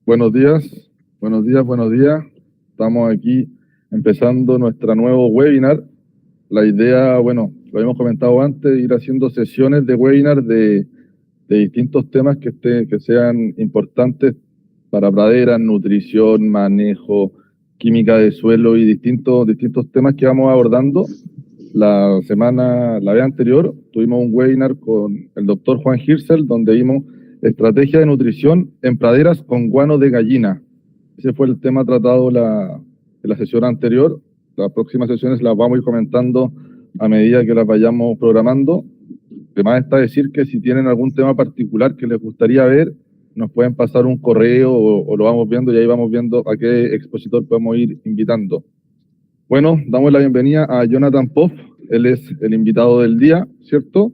Buenos días, buenos días, buenos días. Estamos aquí empezando nuestro nuevo webinar. La idea, bueno, lo habíamos comentado antes, ir haciendo sesiones de webinar de distintos temas que sean importantes para praderas, nutrición, manejo, química de suelo y distintos temas que vamos abordando. La vez anterior, tuvimos un webinar con el doctor Juan Hirzel, donde vimos estrategia de nutrición en praderas con guano de gallina. Ese fue el tema tratado en la sesión anterior. Las próximas sesiones las vamos a ir comentando a medida que las vayamos programando. Además está decir que si tienen algún tema particular que les gustaría ver, nos pueden pasar un correo o lo vamos viendo y ahí vamos viendo a qué expositor podemos ir invitando. Bueno, damos la bienvenida a Jonathan Poff. Él es el invitado del día, ¿cierto?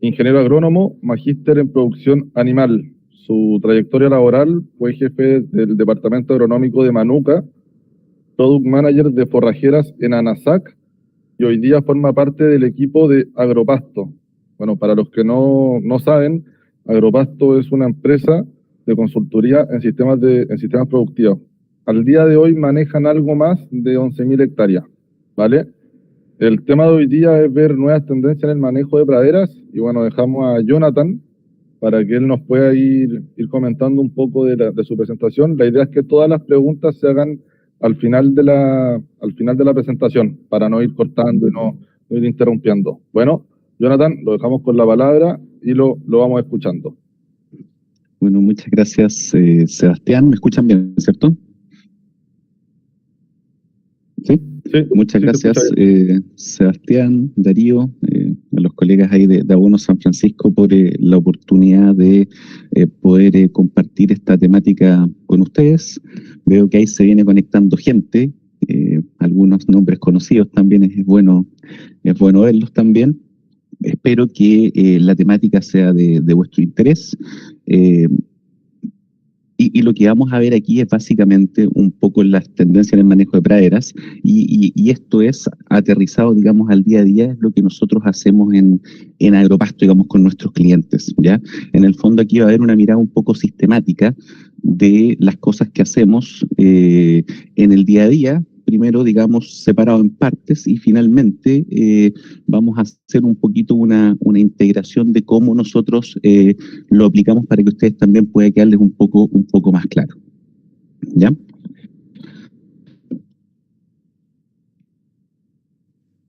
Ingeniero agrónomo, magíster en producción animal. Su trayectoria laboral fue jefe del departamento agronómico de Manuca, product manager de forrajeras en Anasac y hoy día forma parte del equipo de Agropasto. Bueno, para los que no saben, Agropasto es una empresa de consultoría en sistemas productivos. Al día de hoy manejan algo más de 11.000 hectáreas, ¿vale? El tema de hoy día es ver nuevas tendencias en el manejo de praderas y bueno, dejamos a Jonathan para que él nos pueda ir comentando un poco de su presentación. La idea es que todas las preguntas se hagan al final de la presentación para no ir cortando y no ir interrumpiendo. Bueno, Jonathan, lo dejamos con la palabra y lo vamos escuchando. Bueno, muchas gracias, Sebastián. ¿Me escuchan bien, cierto? ¿Sí? Sí, muchas gracias, Sebastián, Darío, a los colegas ahí de Abono San Francisco por la oportunidad de poder compartir esta temática con ustedes. Veo que ahí se viene conectando gente, algunos nombres conocidos también, es bueno verlos también. Espero que la temática sea de vuestro interés. Y lo que vamos a ver aquí es básicamente un poco las tendencias en el manejo de praderas y esto es aterrizado, digamos, al día a día, es lo que nosotros hacemos en Agropasto, digamos, con nuestros clientes, ¿ya? En el fondo aquí va a haber una mirada un poco sistemática de las cosas que hacemos en el día a día, primero, digamos, separado en partes y finalmente vamos a hacer un poquito una integración de cómo nosotros lo aplicamos para que ustedes también pueda quedarles un poco más claro. ¿Ya?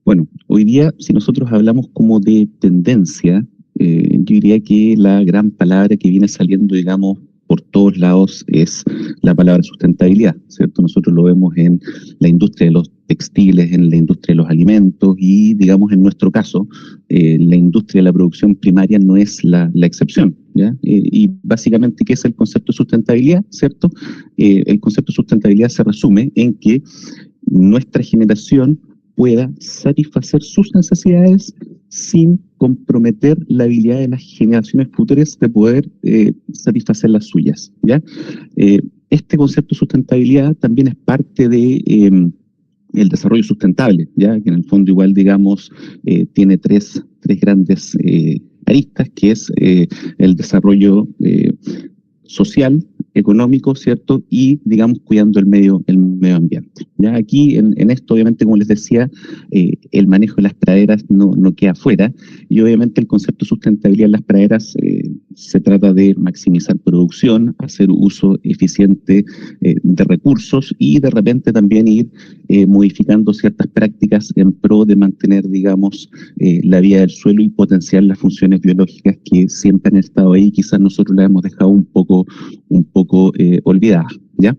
Bueno, hoy día, si nosotros hablamos como de tendencia, yo diría que la gran palabra que viene saliendo, digamos, por todos lados es la palabra sustentabilidad, ¿cierto? Nosotros lo vemos en la industria de los textiles, en la industria de los alimentos y, digamos, en nuestro caso, la industria de la producción primaria no es la excepción, ¿ya? Y básicamente, ¿qué es el concepto de sustentabilidad, cierto? El concepto de sustentabilidad se resume en que nuestra generación pueda satisfacer sus necesidades sin comprometer la habilidad de las generaciones futuras de poder satisfacer las suyas, ¿ya? Este concepto de sustentabilidad también es parte de el desarrollo sustentable, ¿ya? Que en el fondo igual, digamos, tiene tres grandes aristas, que es el desarrollo social, económico, ¿cierto? Y, digamos, cuidando el medio ambiente. Ya aquí, en esto, obviamente, como les decía, el manejo de las praderas no queda fuera, y obviamente el concepto de sustentabilidad en las praderas se trata de maximizar producción, hacer uso eficiente de recursos y de repente también ir modificando ciertas prácticas en pro de mantener, digamos, la vida del suelo y potenciar las funciones biológicas que siempre han estado ahí, quizás nosotros las hemos dejado un poco olvidadas, ¿ya?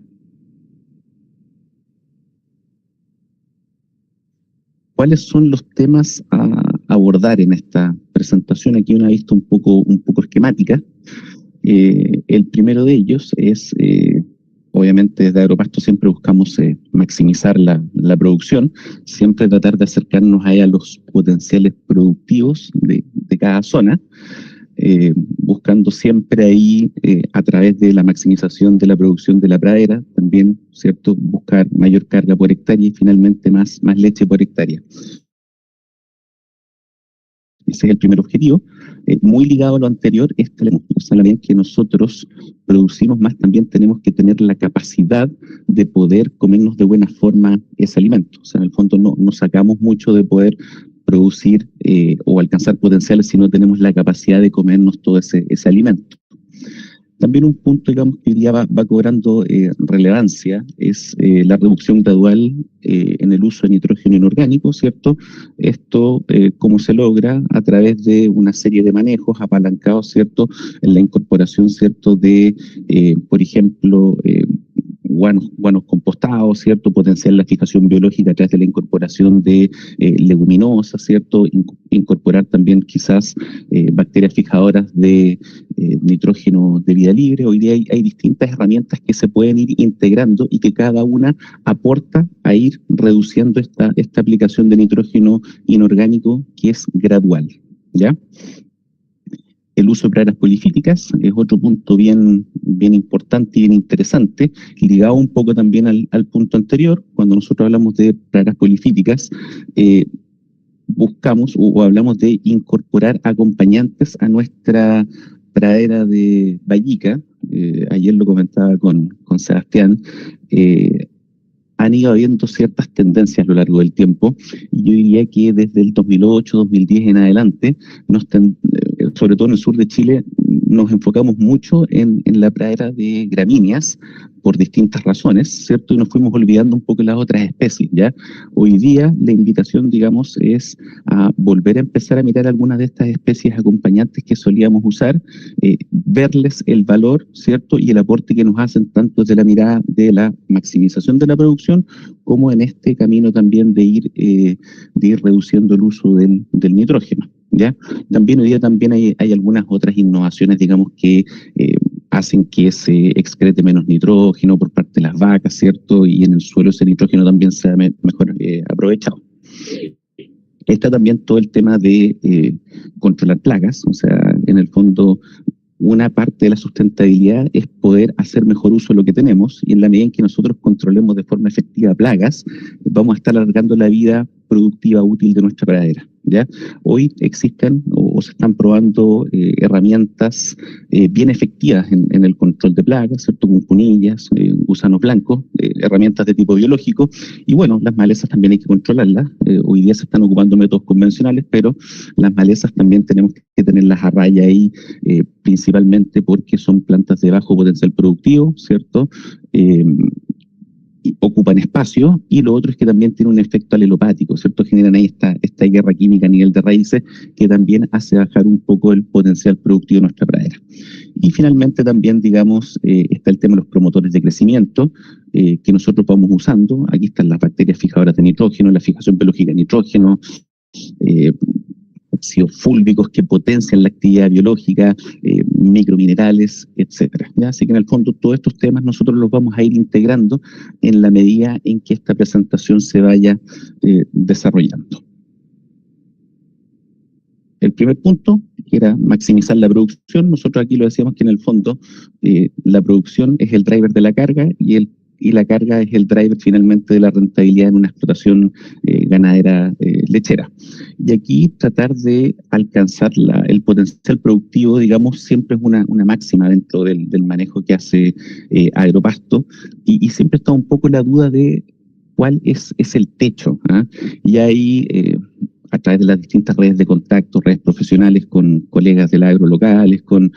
¿Cuáles son los temas a abordar en esta presentación? Aquí una vista un poco esquemática. El primero de ellos es, obviamente desde Agropasto siempre buscamos maximizar la producción, siempre tratar de acercarnos a los potenciales productivos de cada zona, buscando siempre ahí a través de la maximización de la producción de la pradera, también, ¿cierto?, buscar mayor carga por hectárea y finalmente más leche por hectárea. Ese es el primer objetivo. Muy ligado a lo anterior, o sea, la medida en que nosotros producimos más, también tenemos que tener la capacidad de poder comernos de buena forma ese alimento. O sea, en el fondo no sacamos mucho de poder producir o alcanzar potenciales si no tenemos la capacidad de comernos todo ese alimento. También un punto, digamos, que hoy día va cobrando relevancia es la reducción gradual en el uso de nitrógeno inorgánico, ¿cierto? Esto, ¿cómo se logra? A través de una serie de manejos apalancados, ¿cierto? En la incorporación, ¿cierto? De, por ejemplo, guanos compostados, ¿cierto? Potenciar la fijación biológica a través de la incorporación de leguminosas, ¿cierto? Incorporar también quizás bacterias fijadoras de nitrógeno de vida libre. Hoy día hay distintas herramientas que se pueden ir integrando y que cada una aporta a ir reduciendo esta aplicación de nitrógeno inorgánico que es gradual, ¿ya? El uso de praderas polifíticas es otro punto bien importante y bien interesante, ligado un poco también al punto anterior. Cuando nosotros hablamos de praderas polifíticas, buscamos o hablamos de incorporar acompañantes a nuestra pradera de Vallica. Ayer lo comentaba con Sebastián. Han ido habiendo ciertas tendencias a lo largo del tiempo, y yo diría que desde el 2008, 2010 en adelante, sobre todo en el sur de Chile, nos enfocamos mucho en la pradera de gramíneas por distintas razones, ¿cierto? Y nos fuimos olvidando un poco las otras especies, ¿ya? Hoy día la invitación, digamos, es a volver a empezar a mirar algunas de estas especies acompañantes que solíamos usar, verles el valor, ¿cierto? Y el aporte que nos hacen tanto desde la mirada de la maximización de la producción, como en este camino también de ir reduciendo el uso del nitrógeno, ¿ya? También hoy día también hay algunas otras innovaciones, digamos, que hacen que se excrete menos nitrógeno por parte de las vacas, ¿cierto? Y en el suelo ese nitrógeno también sea mejor aprovechado. Está también todo el tema de controlar plagas, o sea, en el fondo una parte de la sustentabilidad es poder hacer mejor uso de lo que tenemos, y en la medida en que nosotros controlemos de forma efectiva plagas, vamos a estar alargando la vida productiva útil de nuestra pradera, ¿ya? Hoy existen o se están probando herramientas bien efectivas en el control de plagas, ¿cierto? Cuncunillas, gusanos blancos, herramientas de tipo biológico, y bueno, las malezas también hay que controlarlas. Hoy día se están ocupando métodos convencionales, pero las malezas también tenemos que tenerlas a raya ahí, principalmente porque son plantas de bajo potencial productivo, ¿cierto? Ocupan espacio, y lo otro es que también tiene un efecto alelopático, ¿cierto? Generan ahí esta guerra química a nivel de raíces que también hace bajar un poco el potencial productivo de nuestra pradera. Y finalmente también, digamos, está el tema de los promotores de crecimiento que nosotros vamos usando. Aquí están las bacterias fijadoras de nitrógeno, la fijación biológica de nitrógeno, óxidos fúlvicos que potencian la actividad biológica, microminerales, etcétera. ¿Ya? Así que en el fondo todos estos temas nosotros los vamos a ir integrando en la medida en que esta presentación se vaya desarrollando. El primer punto, que era maximizar la producción, nosotros aquí lo decíamos que en el fondo la producción es el driver de la carga, y la carga es el driver finalmente de la rentabilidad en una explotación ganadera lechera. Y aquí tratar de alcanzar el potencial productivo, digamos, siempre es una máxima dentro del manejo que hace Agropasto, y siempre está un poco la duda de cuál es el techo, ¿eh? Y ahí a través de las distintas redes de contacto, redes profesionales con colegas del agro locales, con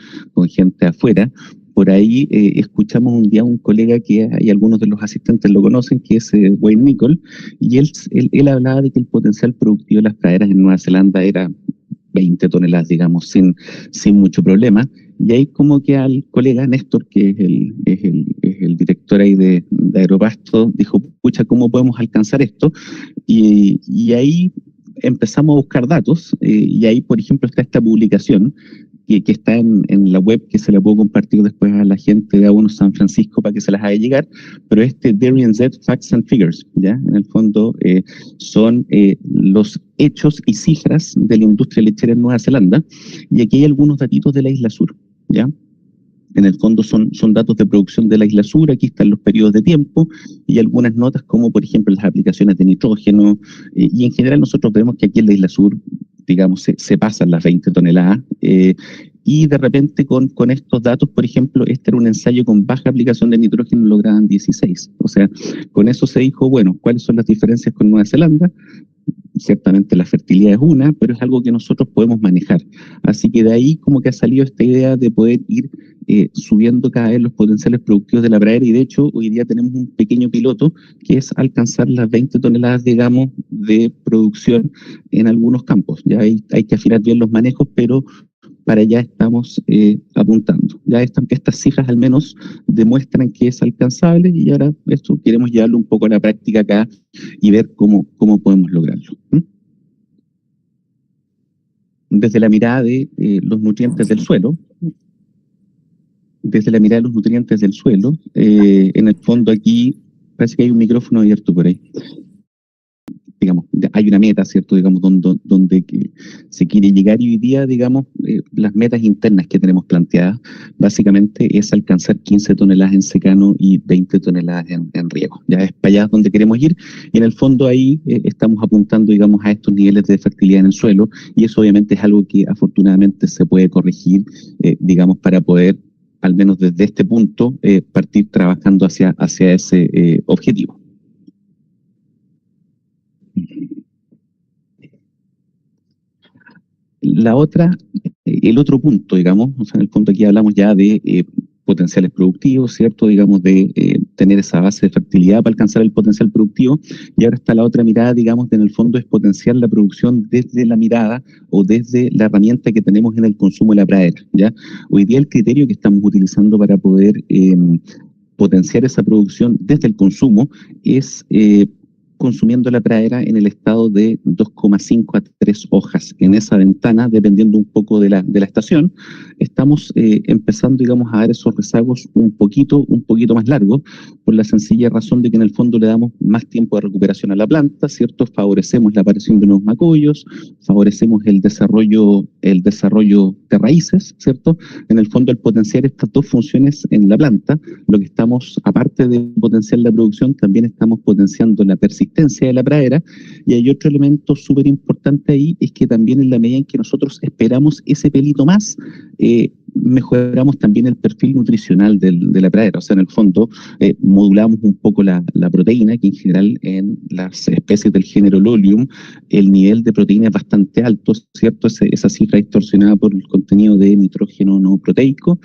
gente afuera. Por ahí escuchamos un día a un colega que hay algunos de los asistentes lo conocen, que es Wayne Nicol, y él hablaba de que el potencial productivo de las praderas en Nueva Zelanda era 20 toneladas, digamos, sin mucho problema. Y ahí como que al colega Néstor, que es el director ahí de Agropasto, dijo, pucha, ¿cómo podemos alcanzar esto? Y ahí empezamos a buscar datos, y ahí, por ejemplo, está esta publicación que está en la web, que se la puedo compartir después a la gente de Abonos San Francisco para que se las haga llegar, pero Dairy NZ Facts and Figures, ¿ya? En el fondo son los hechos y cifras de la industria lechera en Nueva Zelanda, y aquí hay algunos datitos de la Isla Sur, ¿ya? En el fondo son datos de producción de la Isla Sur. Aquí están los periodos de tiempo y algunas notas como, por ejemplo, las aplicaciones de nitrógeno, y en general nosotros vemos que aquí en la Isla Sur digamos, se pasan las 20 toneladas. Y de repente con estos datos, por ejemplo, este era un ensayo con baja aplicación de nitrógeno, lograban 16. O sea, con eso se dijo, bueno, ¿cuáles son las diferencias con Nueva Zelanda? Ciertamente la fertilidad es una, pero es algo que nosotros podemos manejar. Así que de ahí como que ha salido esta idea de poder ir subiendo cada vez los potenciales productivos de la pradera, y de hecho hoy día tenemos un pequeño piloto que es alcanzar las 20 toneladas, digamos, de producción en algunos campos. Ya hay que afinar bien los manejos, pero para allá estamos apuntando. Ya estas cifras al menos demuestran que es alcanzable, y ahora esto queremos llevarlo un poco a la práctica acá y ver cómo podemos lograrlo. Desde la mirada de los nutrientes del suelo, en el fondo aquí parece que hay un micrófono abierto por ahí. Digamos, hay una meta, ¿cierto? Digamos, donde se quiere llegar, y hoy día, digamos, las metas internas que tenemos planteadas básicamente es alcanzar 15 toneladas en secano y 20 toneladas en riego. Ya es para allá donde queremos ir, y en el fondo ahí estamos apuntando, digamos, a estos niveles de fertilidad en el suelo, y eso obviamente es algo que afortunadamente se puede corregir, digamos, para poder, al menos desde este punto, partir trabajando hacia ese objetivo. El otro punto, digamos, o sea, en el fondo aquí hablamos ya de potenciales productivos, ¿cierto? Digamos, de tener esa base de fertilidad para alcanzar el potencial productivo, y ahora está la otra mirada, digamos, de en el fondo es potenciar la producción desde la mirada o desde la herramienta que tenemos en el consumo de la pradera, ¿ya? Hoy día el criterio que estamos utilizando para poder potenciar esa producción desde el consumo es consumiendo la pradera en el estado de 2,5 a 3 hojas en esa ventana, dependiendo un poco de la estación. Estamos empezando, digamos, a dar esos rezagos un poquito más largos, por la sencilla razón de que en el fondo le damos más tiempo de recuperación a la planta, ¿cierto? Favorecemos la aparición de nuevos macollos, favorecemos el desarrollo de raíces, ¿cierto? En el fondo, al potenciar estas dos funciones en la planta, lo que estamos, aparte de potenciar la producción, también estamos potenciando la persistencia de la pradera. Y hay otro elemento súper importante ahí, es que también en la medida en que nosotros esperamos ese pelito más, mejoramos también el perfil nutricional de la pradera. O sea, en el fondo modulamos un poco la proteína, que en general en las especies del género Lolium el nivel de proteína es bastante alto, ¿cierto? Esa cifra distorsionada por el contenido de nitrógeno no proteico.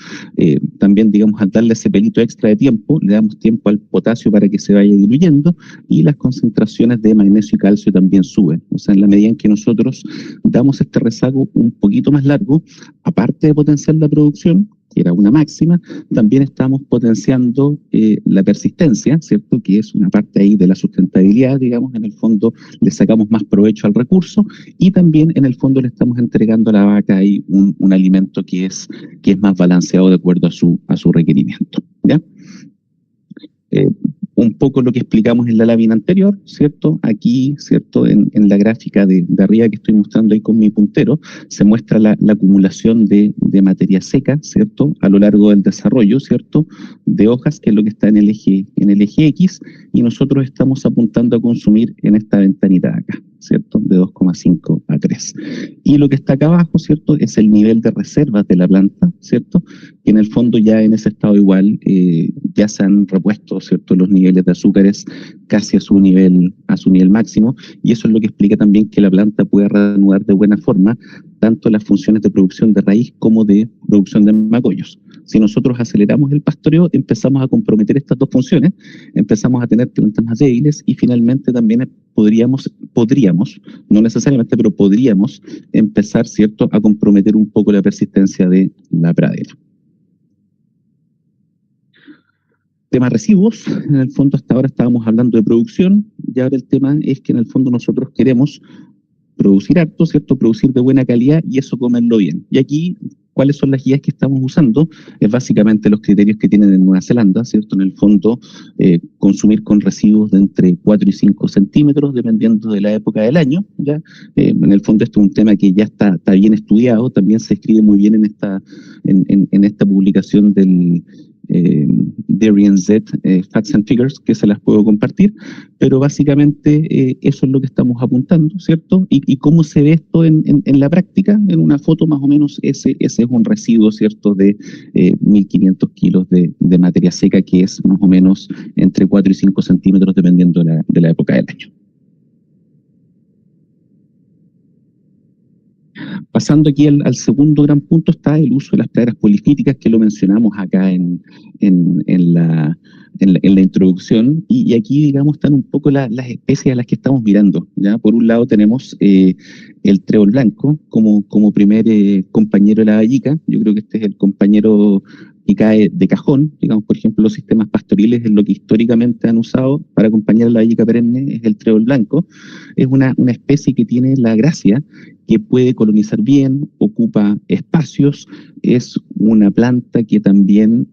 También, digamos, al darle ese pelito extra de tiempo, le damos tiempo al potasio para que se vaya diluyendo, y las concentraciones de magnesio y calcio también suben. O sea, en la medida en que nosotros damos este rezago un poquito más largo, aparte de potenciar la producción, que era una máxima, también estamos potenciando la persistencia, ¿cierto? Que es una parte ahí de la sustentabilidad, digamos, en el fondo le sacamos más provecho al recurso, y también en el fondo le estamos entregando a la vaca ahí un alimento que es más balanceado de acuerdo a su requerimiento, ¿ya? Un poco lo que explicamos en la lámina anterior, ¿cierto? Aquí, ¿cierto? En la gráfica de arriba que estoy mostrando ahí con mi puntero, se muestra la acumulación de materia seca, ¿cierto? A lo largo del desarrollo, ¿cierto? De hojas, que es lo que está en el eje X, y nosotros estamos apuntando a consumir en esta ventanita de acá, ¿cierto? De 2,5 a 3. Y lo que está acá abajo, ¿cierto? Es el nivel de reservas de la planta, ¿cierto? Que en el fondo ya en ese estado igual ya se han repuesto, ¿cierto? Los niveles de azúcares casi a su nivel máximo, y eso es lo que explica también que la planta puede reanudar de buena forma tanto las funciones de producción de raíz como de producción de macollos. Si nosotros aceleramos el pastoreo, empezamos a comprometer estas dos funciones, empezamos a tener plantas más débiles, y finalmente también podríamos, no necesariamente, pero podríamos empezar, ¿cierto?, a comprometer un poco la persistencia de la pradera. Tema residuos, en el fondo hasta ahora estábamos hablando de producción, y ahora el tema es que en el fondo nosotros queremos producir harto, ¿cierto? Producir de buena calidad, y eso comerlo bien. Y aquí, ¿cuáles son las guías que estamos usando? Es básicamente los criterios que tienen en Nueva Zelanda, ¿cierto? En el fondo, consumir con residuos de entre 4 y 5 centímetros, dependiendo de la época del año, ¿ya? En el fondo esto es un tema que ya está bien estudiado, también se escribe muy bien en esta publicación Darian Z, Facts and Figures, que se las puedo compartir, pero básicamente eso es lo que estamos apuntando, ¿cierto? Y cómo se ve esto en la práctica, en una foto más o menos ese es un residuo, ¿cierto?, de 1.500 kilos de materia seca, que es más o menos entre 4 y 5 centímetros dependiendo de la época del año. Pasando aquí al segundo gran punto está el uso de las praderas polifíticas, que lo mencionamos acá en la introducción, y aquí, digamos, están un poco las especies a las que estamos mirando, ¿ya? Por un lado tenemos el trébol blanco como primer compañero de la vallica. Yo creo que este es el compañero que cae de cajón, digamos, por ejemplo, los sistemas pastoriles es lo que históricamente han usado para acompañar a la vallica perenne, es el trébol blanco. Es una especie que tiene la gracia que puede colonizar bien, ocupa espacios, es una planta que también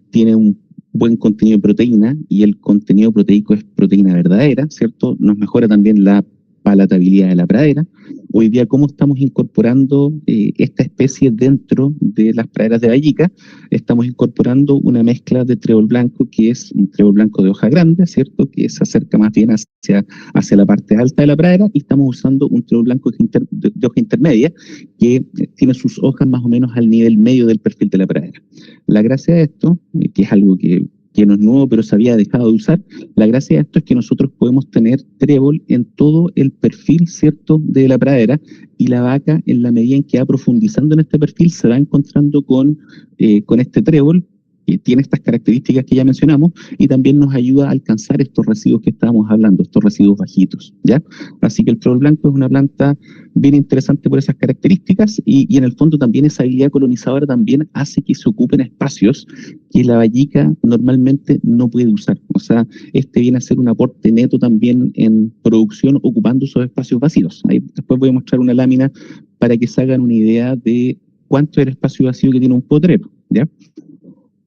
tiene un buen contenido de proteína, y el contenido proteico es proteína verdadera, ¿cierto? Nos mejora también la palatabilidad de la pradera. Hoy día, ¿cómo estamos incorporando esta especie dentro de las praderas de vallica? Estamos incorporando una mezcla de trébol blanco, que es un trébol blanco de hoja grande, ¿cierto?, que se acerca más bien hacia la parte alta de la pradera, y estamos usando un trébol blanco de hoja intermedia, que tiene sus hojas más o menos al nivel medio del perfil de la pradera. La gracia de esto, que es algo que no es nuevo, pero se había dejado de usar, la gracia de esto es que nosotros podemos tener trébol en todo el perfil, ¿cierto?, de la pradera, y la vaca, en la medida en que va profundizando en este perfil, se va encontrando con este trébol, que tiene estas características que ya mencionamos, y también nos ayuda a alcanzar estos residuos que estábamos hablando, estos residuos bajitos, ¿ya? Así que el trébol blanco es una planta bien interesante por esas características, y en el fondo también esa habilidad colonizadora también hace que se ocupen espacios que la vallica normalmente no puede usar. O sea, viene a ser un aporte neto también en producción, ocupando esos espacios vacíos. Ahí después voy a mostrar una lámina para que se hagan una idea de cuánto es el espacio vacío que tiene un potrero, ¿ya?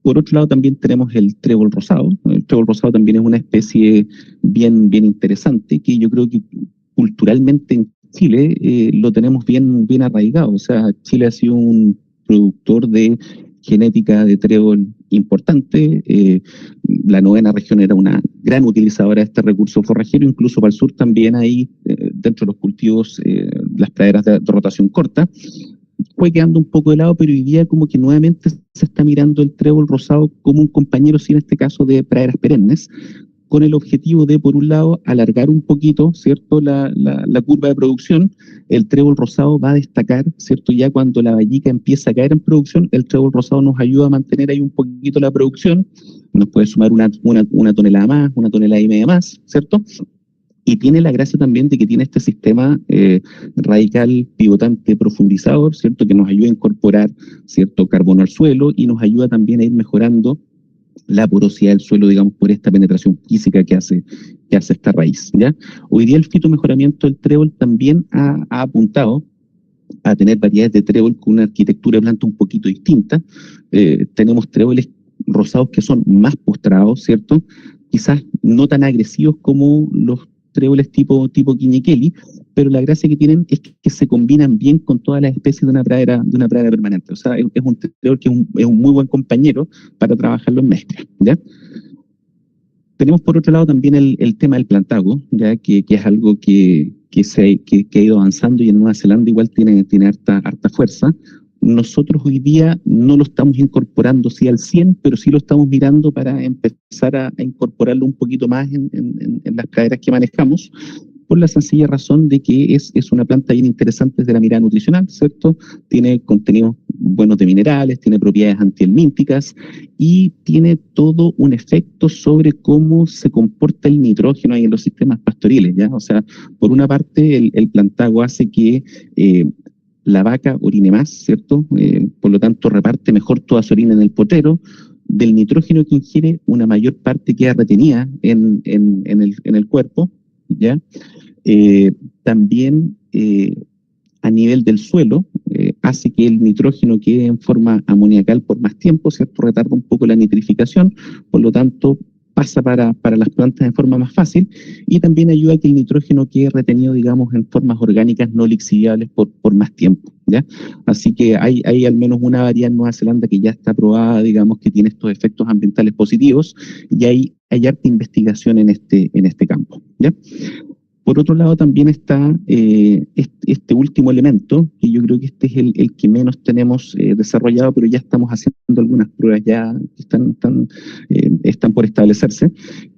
Por otro lado, también tenemos el trébol rosado. El trébol rosado también es una especie bien interesante, que yo creo que culturalmente en Chile lo tenemos bien arraigado. O sea, Chile ha sido un productor de genética de trébol importante. La novena región era una gran utilizadora de este recurso forrajero. Incluso para el sur también hay, dentro de los cultivos, las praderas de rotación corta. Fue quedando un poco de lado, pero hoy día como que nuevamente se está mirando el trébol rosado como un compañero, sí, en este caso, de praderas perennes, con el objetivo de, por un lado, alargar un poquito, ¿cierto?, la curva de producción. El trébol rosado va a destacar, ¿cierto?, ya cuando la vallica empieza a caer en producción, el trébol rosado nos ayuda a mantener ahí un poquito la producción, nos puede sumar una tonelada más, una tonelada y media más, ¿cierto? Y tiene la gracia también de que tiene este sistema radical pivotante profundizador, ¿cierto?, que nos ayuda a incorporar, ¿cierto?, carbono al suelo, y nos ayuda también a ir mejorando la porosidad del suelo, digamos, por esta penetración física que hace esta raíz, ¿ya? Hoy día el fitomejoramiento del trébol también ha apuntado a tener variedades de trébol con una arquitectura de planta un poquito distinta. Tenemos tréboles rosados que son más postrados, ¿cierto?, quizás no tan agresivos como los tréboles tipo Quiñequeli, pero la gracia que tienen es que se combinan bien con todas las especies de una pradera permanente. O sea, es un trébol que es un muy buen compañero para trabajarlo en mezcla, ¿ya? Tenemos por otro lado también el tema del plantago, ya que es algo que ha ido avanzando, y en Nueva Zelanda igual tiene harta fuerza. Nosotros hoy día no lo estamos incorporando sí al 100, pero sí lo estamos mirando para empezar a incorporarlo un poquito más en las praderas que manejamos, por la sencilla razón de que es una planta bien interesante desde la mirada nutricional, ¿cierto? Tiene contenidos buenos de minerales, tiene propiedades antihelmínticas, y tiene todo un efecto sobre cómo se comporta el nitrógeno ahí en los sistemas pastoriles, ¿ya? O sea, por una parte, el plantago hace que la vaca orine más, ¿cierto? Por lo tanto, reparte mejor toda su orina en el potrero. Del nitrógeno que ingiere, una mayor parte queda retenida en el cuerpo, ¿ya? También a nivel del suelo, hace que el nitrógeno quede en forma amoniacal por más tiempo, ¿cierto? Retarda un poco la nitrificación, por lo tanto pasa para las plantas de forma más fácil, y también ayuda a que el nitrógeno quede retenido, digamos, en formas orgánicas no lixiviables por más tiempo, ¿ya? Así que hay al menos una variedad en Nueva Zelanda que ya está probada, digamos, que tiene estos efectos ambientales positivos, y hay harta investigación en este campo, ¿ya? Por otro lado, también está este último elemento, que yo creo que este es el que menos tenemos desarrollado, pero ya estamos haciendo algunas pruebas ya que están por establecerse,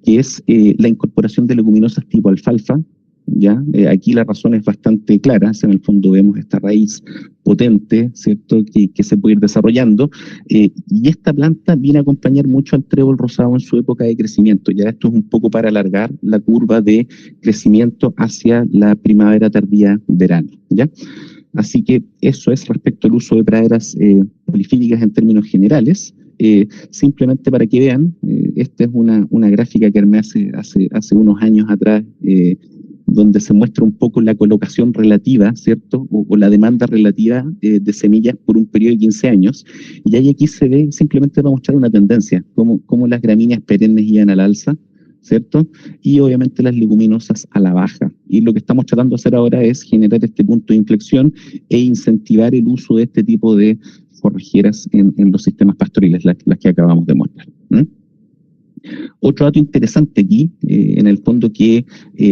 que es la incorporación de leguminosas tipo alfalfa. ¿Ya? Aquí la razón es bastante clara, en el fondo vemos esta raíz potente, ¿cierto?, que se puede ir desarrollando, y esta planta viene a acompañar mucho al trébol rosado en su época de crecimiento. Ya esto es un poco para alargar la curva de crecimiento hacia la primavera tardía verano, ¿ya? Así que eso es respecto al uso de praderas polifílicas en términos generales. Simplemente para que vean, esta es una gráfica que armé hace unos años atrás, donde se muestra un poco la colocación relativa, ¿cierto? O la demanda relativa de semillas por un periodo de 15 años. Y ahí aquí se ve simplemente para mostrar una tendencia, cómo las gramíneas perennes iban al alza, ¿cierto? Y obviamente las leguminosas a la baja. Y lo que estamos tratando de hacer ahora es generar este punto de inflexión e incentivar el uso de este tipo de forrajeras en los sistemas pastoriles, las que acabamos de mostrar. Otro dato interesante aquí, en el fondo, que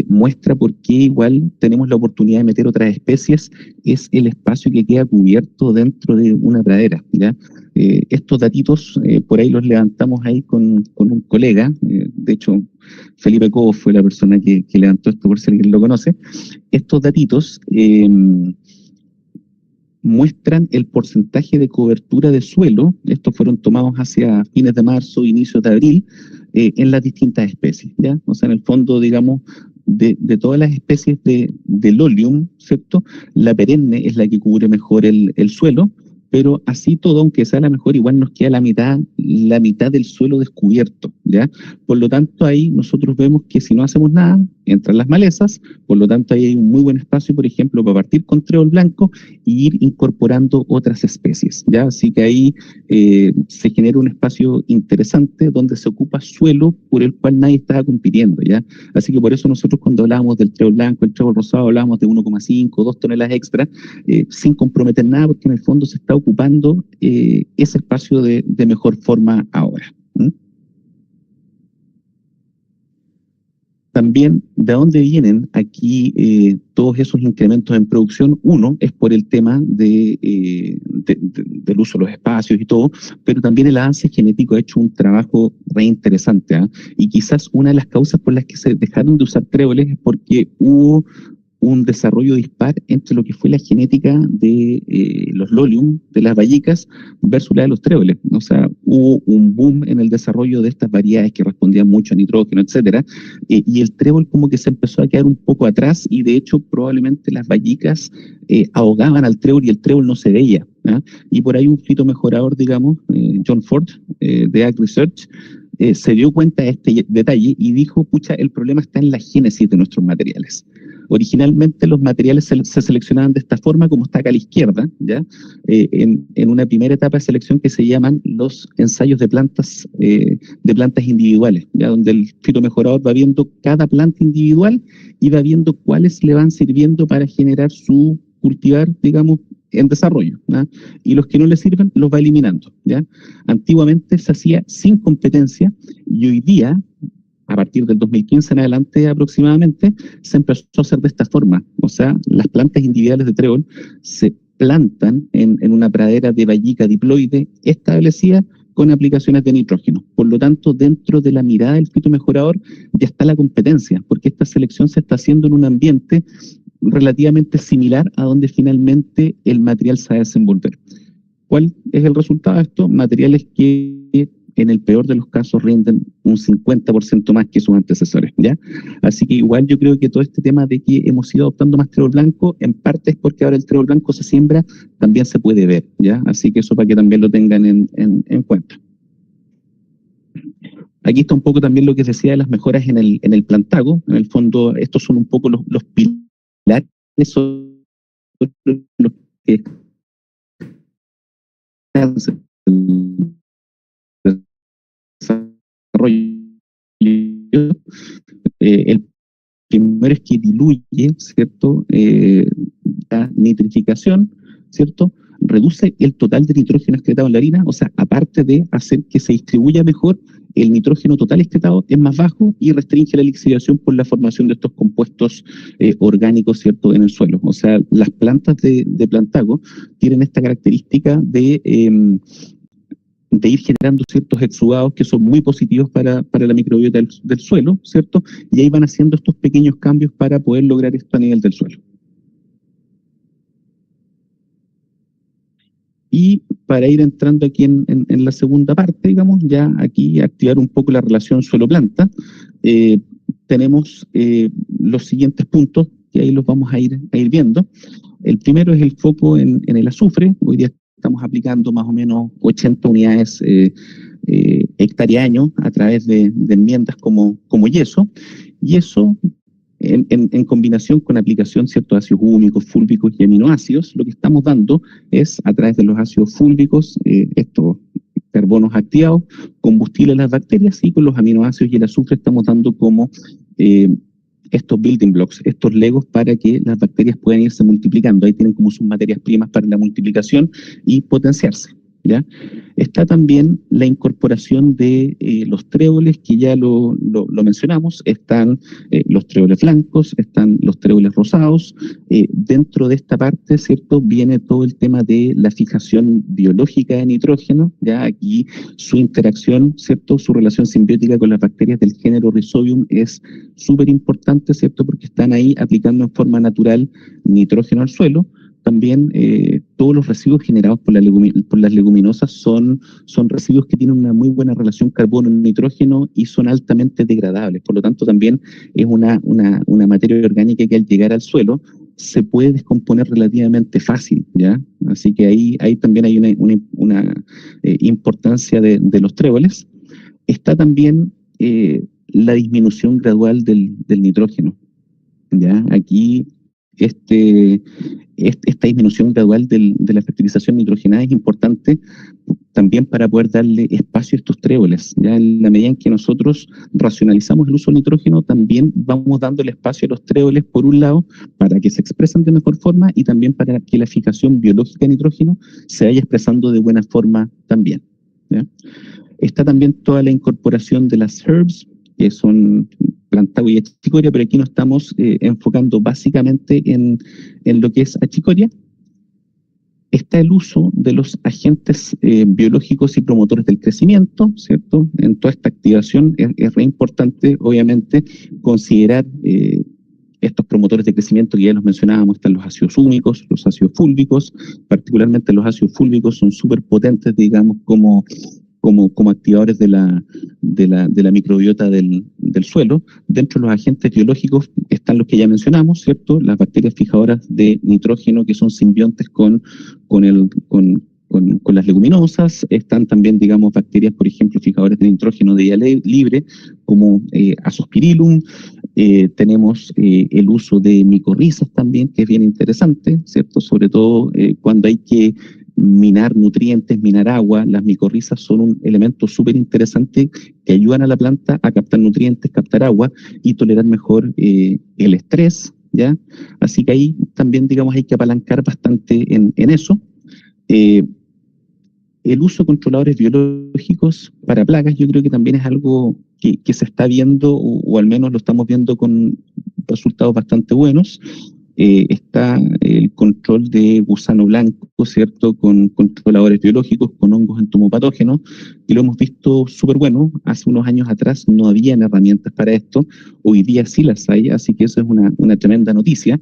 muestra por qué igual tenemos la oportunidad de meter otras especies, es el espacio que queda cubierto dentro de una pradera, ¿ya? Estos datitos, por ahí los levantamos ahí con un colega, de hecho, Felipe Cobo fue la persona que levantó esto, por si alguien lo conoce. Estos datitos muestran el porcentaje de cobertura de suelo, estos fueron tomados hacia fines de marzo, inicios de abril, en las distintas especies, ¿ya? O sea, en el fondo, digamos, de todas las especies de Lolium, ¿cierto? La perenne es la que cubre mejor el suelo, pero así todo, aunque sea la mejor, igual nos queda la mitad del suelo descubierto, ¿ya? Por lo tanto, ahí nosotros vemos que si no hacemos nada, entran las malezas, por lo tanto, ahí hay un muy buen espacio, por ejemplo, para partir con trébol blanco y ir incorporando otras especies, ¿ya? Así que ahí se genera un espacio interesante donde se ocupa suelo por el cual nadie estaba compitiendo, ¿ya? Así que por eso nosotros cuando hablábamos del trébol blanco, el trébol rosado, hablábamos de 1,5, 2 toneladas extra, sin comprometer nada, porque en el fondo se está ocupando ese espacio de mejor forma ahora. También, ¿de dónde vienen aquí todos esos incrementos en producción? Uno es por el tema del uso de los espacios y todo, pero también el avance genético ha hecho un trabajo re interesante, ¿eh? Y quizás una de las causas por las que se dejaron de usar tréboles es porque hubo un desarrollo dispar entre lo que fue la genética de los lolium, de las vallicas, versus la de los tréboles. O sea, hubo un boom en el desarrollo de estas variedades que respondían mucho a nitrógeno, etcétera, y el trébol como que se empezó a quedar un poco atrás, y de hecho probablemente las vallicas ahogaban al trébol y el trébol no se veía, ¿eh? Y por ahí un fitomejorador, digamos, John Ford, de Ag Research, se dio cuenta de este detalle y dijo, pucha, el problema está en la génesis de nuestros materiales. Originalmente los materiales se seleccionaban de esta forma, como está acá a la izquierda, ¿ya? En una primera etapa de selección que se llaman los ensayos de plantas individuales, ¿ya? Donde el fitomejorador va viendo cada planta individual y va viendo cuáles le van sirviendo para generar su cultivar, digamos, en desarrollo, ¿ya? Y los que no le sirven los va eliminando, ¿ya? Antiguamente se hacía sin competencia, y hoy día, a partir del 2015 en adelante aproximadamente, se empezó a hacer de esta forma. O sea, las plantas individuales de trébol se plantan en una pradera de vallica diploide establecida con aplicaciones de nitrógeno. Por lo tanto, dentro de la mirada del fitomejorador ya está la competencia, porque esta selección se está haciendo en un ambiente relativamente similar a donde finalmente el material se va a desenvolver. ¿Cuál es el resultado de esto? Materiales que en el peor de los casos rinden un 50% más que sus antecesores, ¿ya? Así que igual yo creo que todo este tema de que hemos ido adoptando más trébol blanco, en parte es porque ahora el trébol blanco se siembra, también se puede ver, ¿ya? Así que eso para que también lo tengan en cuenta. Aquí está un poco también lo que se decía de las mejoras en el plantago. En el fondo, estos son un poco los pilares sobre los que desarrollo primero es que diluye, ¿cierto?, la nitrificación, ¿cierto?, reduce el total de nitrógeno excretado en la orina, o sea, aparte de hacer que se distribuya mejor, el nitrógeno total excretado es más bajo y restringe la lixiviación por la formación de estos compuestos orgánicos, ¿cierto?, en el suelo. O sea, las plantas de Plantago tienen esta característica de ir generando ciertos exudados que son muy positivos para la microbiota del suelo, ¿cierto? Y ahí van haciendo estos pequeños cambios para poder lograr esto a nivel del suelo. Y para ir entrando aquí en la segunda parte, digamos, ya aquí activar un poco la relación suelo-planta, tenemos los siguientes puntos, que ahí los vamos a ir viendo. El primero es el foco en el azufre. Hoy día estamos aplicando más o menos 80 unidades hectárea año a través de enmiendas como yeso, y eso en combinación con aplicación de ciertos ácidos húmicos, fúlvicos y aminoácidos, lo que estamos dando es, a través de los ácidos fúlvicos, estos carbonos activados, combustible a las bacterias, y con los aminoácidos y el azufre estamos dando como estos building blocks, estos legos para que las bacterias puedan irse multiplicando. Ahí tienen como sus materias primas para la multiplicación y potenciarse, ¿ya? Está también la incorporación de los tréboles, que ya lo mencionamos. Están los tréboles blancos, están los tréboles rosados. Dentro de esta parte, ¿cierto?, viene todo el tema de la fijación biológica de nitrógeno, ya aquí su interacción, ¿cierto?, su relación simbiótica con las bacterias del género Rhizobium es súper importante, ¿cierto?, porque están ahí aplicando en forma natural nitrógeno al suelo. También todos los residuos generados por las leguminosas son residuos que tienen una muy buena relación carbono-nitrógeno y son altamente degradables. Por lo tanto, también es una materia orgánica que al llegar al suelo se puede descomponer relativamente fácil, ¿ya? Así que ahí también hay una importancia de los tréboles. Está también la disminución gradual del nitrógeno, ¿ya? Aquí esta disminución gradual de la fertilización nitrogenada es importante también para poder darle espacio a estos tréboles. Ya en la medida en que nosotros racionalizamos el uso del nitrógeno, también vamos dándole espacio a los tréboles, por un lado, para que se expresen de mejor forma, y también para que la fijación biológica de nitrógeno se vaya expresando de buena forma también, ¿ya? Está también toda la incorporación de las herbs, que son Plantago y achicoria, pero aquí nos estamos enfocando básicamente en lo que es achicoria. Está el uso de los agentes biológicos y promotores del crecimiento, ¿cierto? En toda esta activación es re importante, obviamente, considerar estos promotores de crecimiento que ya los mencionábamos. Están los ácidos húmicos, los ácidos fúlvicos. Particularmente los ácidos fúlvicos son súper potentes, digamos, como activadores de la microbiota del suelo. Dentro de los agentes biológicos están los que ya mencionamos, ¿cierto? Las bacterias fijadoras de nitrógeno, que son simbiontes con las leguminosas. Están también, digamos, bacterias, por ejemplo, fijadoras de nitrógeno de vía libre, como Azospirillum. Tenemos el uso de micorrizas también, que es bien interesante, ¿cierto? Sobre todo cuando hay que minar nutrientes, minar agua. Las micorrizas son un elemento súper interesante que ayudan a la planta a captar nutrientes, captar agua y tolerar mejor el estrés, ¿ya? Así que ahí también, digamos, hay que apalancar bastante en eso. El uso de controladores biológicos para plagas, yo creo que también es algo que se está viendo, o al menos lo estamos viendo con resultados bastante buenos. Está el control de gusano blanco, ¿cierto?, con controladores biológicos, con hongos entomopatógenos, y lo hemos visto súper bueno. Hace unos años atrás no habían herramientas para esto, hoy día sí las hay, así que eso es una tremenda noticia.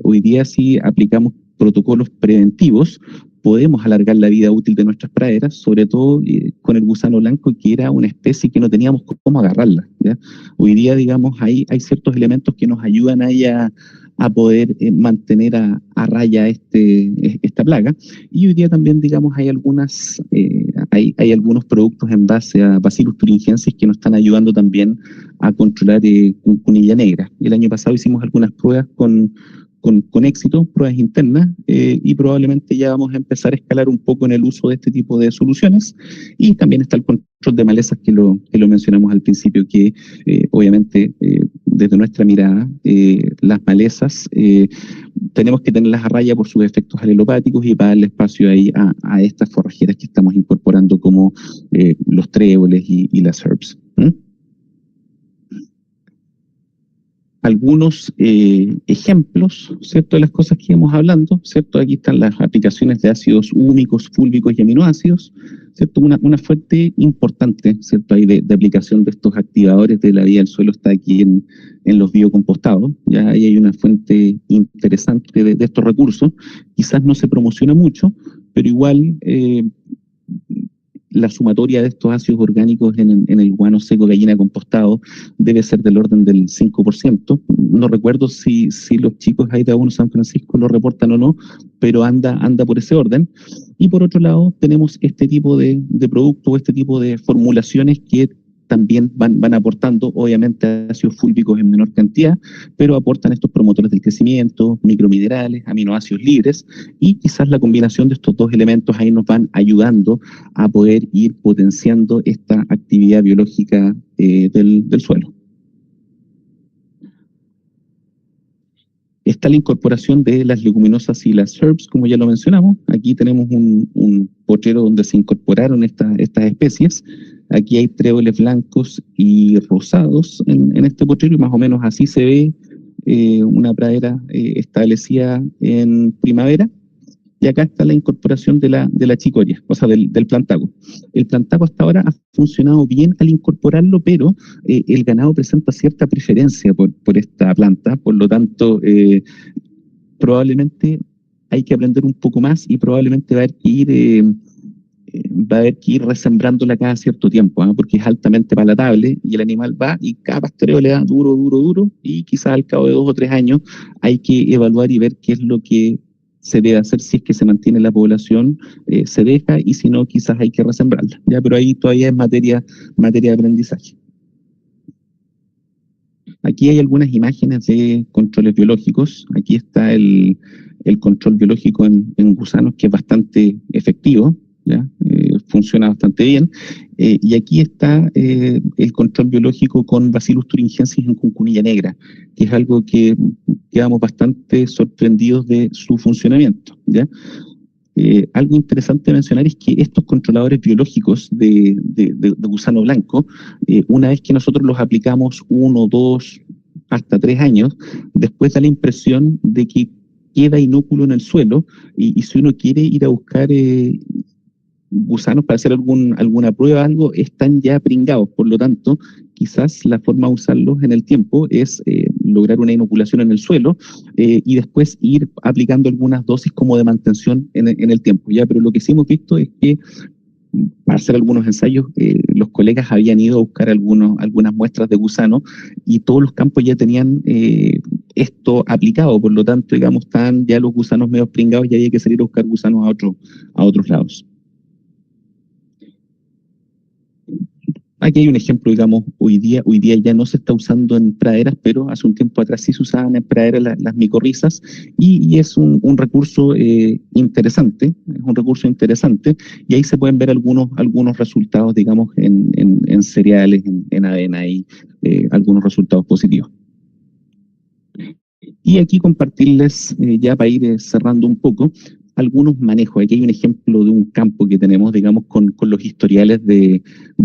Hoy día sí aplicamos protocolos preventivos, podemos alargar la vida útil de nuestras praderas, sobre todo con el gusano blanco, que era una especie que no teníamos cómo agarrarla, ¿ya? Hoy día, digamos, hay ciertos elementos que nos ayudan ahí a poder mantener a raya esta plaga. Y hoy día también, digamos, hay algunos productos en base a Bacillus thuringiensis que nos están ayudando también a controlar cunilla negra. El año pasado hicimos algunas pruebas con éxito, pruebas internas, y probablemente ya vamos a empezar a escalar un poco en el uso de este tipo de soluciones. Y también está el control de malezas que lo mencionamos al principio, que obviamente desde nuestra mirada, las malezas tenemos que tenerlas a raya por sus efectos alelopáticos y para darle espacio ahí a estas forrajeras que estamos incorporando como los tréboles y las herbs. Algunos ejemplos, ¿cierto?, de las cosas que íbamos hablando, ¿cierto? Aquí están las aplicaciones de ácidos húmicos, fúlvicos y aminoácidos, ¿cierto? Una fuente importante, ¿cierto?, ahí de aplicación de estos activadores de la vida del suelo está aquí en los biocompostados. Ya ahí hay una fuente interesante de estos recursos. Quizás no se promociona mucho, pero igual la sumatoria de estos ácidos orgánicos en el guano seco gallina compostado debe ser del orden del 5%. No recuerdo si los chicos ahí de Abono San Francisco lo reportan o no, pero anda por ese orden. Y por otro lado, tenemos este tipo de productos, este tipo de formulaciones que también van aportando, obviamente, ácidos fúlvicos en menor cantidad, pero aportan estos promotores del crecimiento, microminerales, aminoácidos libres, y quizás la combinación de estos dos elementos ahí nos van ayudando a poder ir potenciando esta actividad biológica del suelo. Está la incorporación de las leguminosas y las herbs, como ya lo mencionamos. Aquí tenemos un potrero donde se incorporaron estas especies. Aquí hay tréboles blancos y rosados en este potrero, y más o menos así se ve una pradera establecida en primavera. Y acá está la incorporación de la chicoria, o sea, del plantago. El plantago hasta ahora ha funcionado bien al incorporarlo, pero el ganado presenta cierta preferencia por esta planta, por lo tanto, probablemente hay que aprender un poco más y probablemente va a haber que ir resembrándola cada cierto tiempo, porque es altamente palatable y el animal va y cada pastoreo le da duro, y quizás al cabo de 2 o 3 años hay que evaluar y ver qué es lo que se debe hacer. Si es que se mantiene la población, se deja, y si no, quizás hay que resembrarla, ¿ya? Pero ahí todavía es materia de aprendizaje. Aquí hay algunas imágenes de controles biológicos. Aquí está el control biológico en gusanos, que es bastante efectivo, ¿ya? Funciona bastante bien. Y aquí está el control biológico con Bacillus thuringiensis en cuncunilla negra, que es algo que quedamos bastante sorprendidos de su funcionamiento, ¿ya? Algo interesante de mencionar es que estos controladores biológicos de gusano blanco, una vez que nosotros los aplicamos 1, 2, hasta 3 años, después da la impresión de que queda inóculo en el suelo, y si uno quiere ir a buscar gusanos para hacer alguna prueba, algo, están ya pringados. Por lo tanto, quizás la forma de usarlos en el tiempo es lograr una inoculación en el suelo y después ir aplicando algunas dosis como de mantención en el tiempo, ¿ya? Pero lo que sí hemos visto es que para hacer algunos ensayos, los colegas habían ido a buscar algunas muestras de gusano y todos los campos ya tenían esto aplicado. Por lo tanto, digamos, estaban ya los gusanos medio pringados y había que salir a buscar gusanos a otros lados. Aquí hay un ejemplo, digamos, hoy día ya no se está usando en praderas, pero hace un tiempo atrás sí se usaban en praderas las micorrizas, y es un recurso interesante, y ahí se pueden ver algunos resultados, digamos, en cereales, en avena, y algunos resultados positivos. Y aquí compartirles, ya para ir cerrando un poco, algunos manejos. Aquí hay un ejemplo de un campo que tenemos, digamos, con los historiales de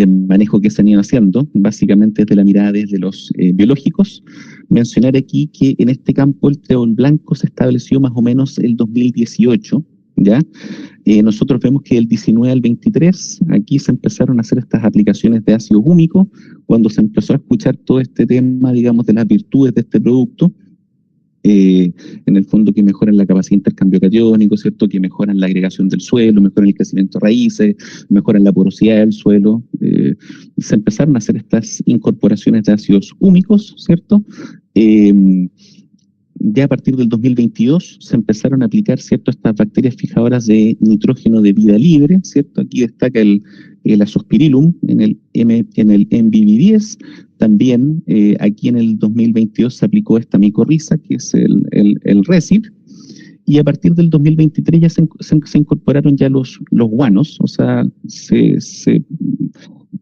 manejo que se han ido haciendo, básicamente desde la mirada desde los biológicos. Mencionar aquí que en este campo el trébol blanco se estableció más o menos el 2018, ¿ya? Nosotros vemos que del 19 al 23, aquí se empezaron a hacer estas aplicaciones de ácido húmico, cuando se empezó a escuchar todo este tema, digamos, de las virtudes de este producto. En el fondo, que mejoran la capacidad de intercambio catiónico, ¿cierto? Que mejoran la agregación del suelo, mejoran el crecimiento de raíces, mejoran la porosidad del suelo. Se empezaron a hacer estas incorporaciones de ácidos húmicos, ¿cierto? Ya a partir del 2022 se empezaron a aplicar, ¿cierto?, estas bacterias fijadoras de nitrógeno de vida libre, ¿cierto? Aquí destaca el Azospirillum en el MBB10. También aquí en el 2022 se aplicó esta micorriza, que es el Resid, y a partir del 2023 ya se incorporaron ya los guanos, o sea,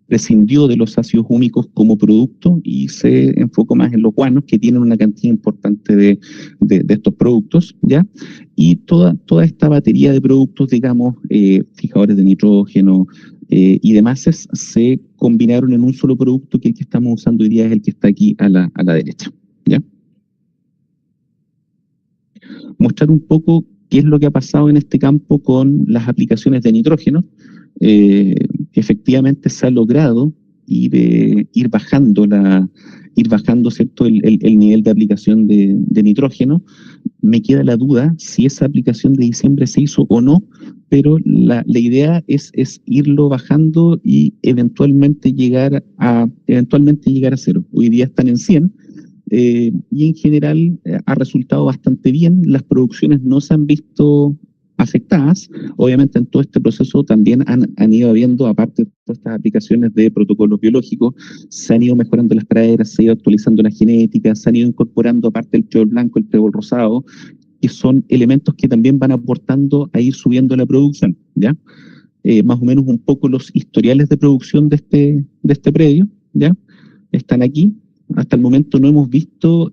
prescindió de los ácidos húmicos como producto y se enfocó más en los guanos, que tienen una cantidad importante de estos productos, ¿ya? Y toda esta batería de productos, digamos, fijadores de nitrógeno y demás, se combinaron en un solo producto, que el que estamos usando hoy día es el que está aquí a la derecha, ¿ya? Mostrar un poco qué es lo que ha pasado en este campo con las aplicaciones de nitrógeno. Efectivamente se ha logrado ir bajando, ¿cierto?, el nivel de aplicación de nitrógeno. Me queda la duda si esa aplicación de diciembre se hizo o no, pero la idea es irlo bajando y eventualmente llegar a 0. Hoy día están en 100. Y en general ha resultado bastante bien. Las producciones no se han visto afectadas. Obviamente en todo este proceso también han ido habiendo, aparte de todas estas aplicaciones de protocolos biológicos, se han ido mejorando las praderas, se ha ido actualizando la genética, se han ido incorporando, aparte del trébol blanco, el trébol rosado, que son elementos que también van aportando a ir subiendo la producción, ¿ya? Más o menos un poco los historiales de producción de este predio, ¿ya? Están aquí. Hasta el momento no hemos visto